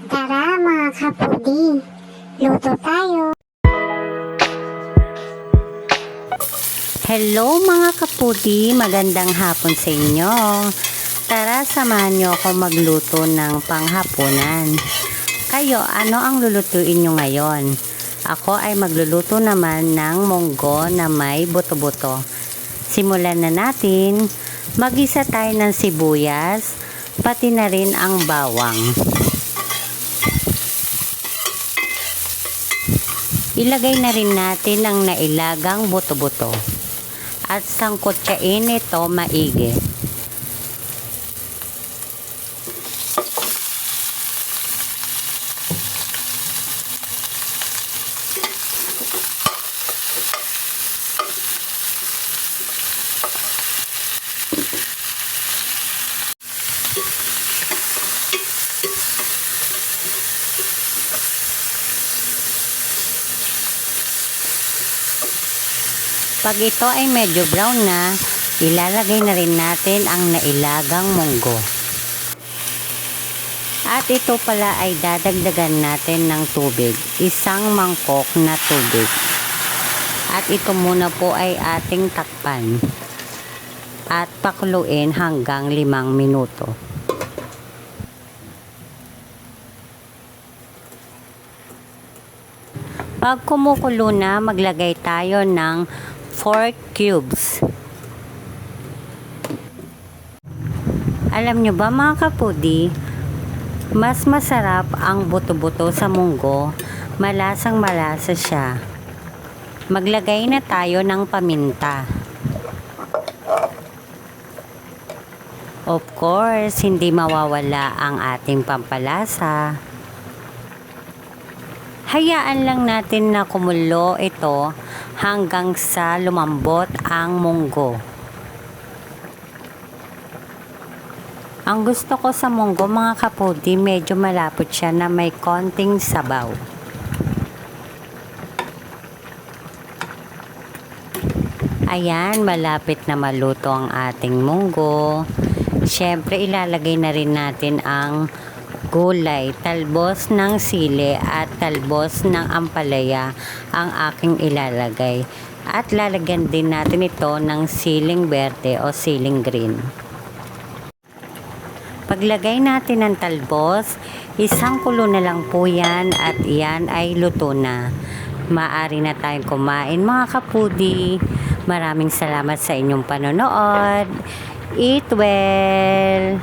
Tara mga kapudi, luto tayo. Hello mga kapudi, magandang hapon sa inyo. Tara, samahan nyo ako magluto ng panghapunan. Kayo, ano ang lulutuin nyo ngayon? Ako ay magluluto naman ng munggo na may buto-buto. Simulan na natin. Mag-isa tayo ng sibuyas, pati na rin ang bawang. Ilagay na rin natin ang nailagang buto-buto at sangkotsain ito maigi. Pag ito ay medyo brown na, ilalagay na rin natin ang nailagang munggo. At ito pala ay dadagdagan natin ng tubig, isang mangkok na tubig. At ito muna po ay ating takpan at pakuluin hanggang 5 minuto. Pag kumukulo na, maglagay tayo ng 4 cubes. Alam nyo ba mga kapudi, mas masarap ang buto-buto sa munggo, malasang malasa siya. Maglagay na tayo ng paminta. Of course, hindi mawawala ang ating pampalasa. Hayaan lang natin na kumulo ito hanggang sa lumambot ang munggo. Ang gusto ko sa munggo mga kapudi, medyo malapot siya na may konting sabaw. Ayan, malapit na maluto ang ating munggo. Siyempre, ilalagay na rin natin ang gulay, talbos ng sili at talbos ng ampalaya ang aking ilalagay. At lalagyan din natin ito ng siling berde o siling green. Paglagay natin ng talbos, isang kulo na lang po yan at yan ay luto na. Maaari na tayong kumain mga kapudi. Maraming salamat sa inyong panonood. Eat well!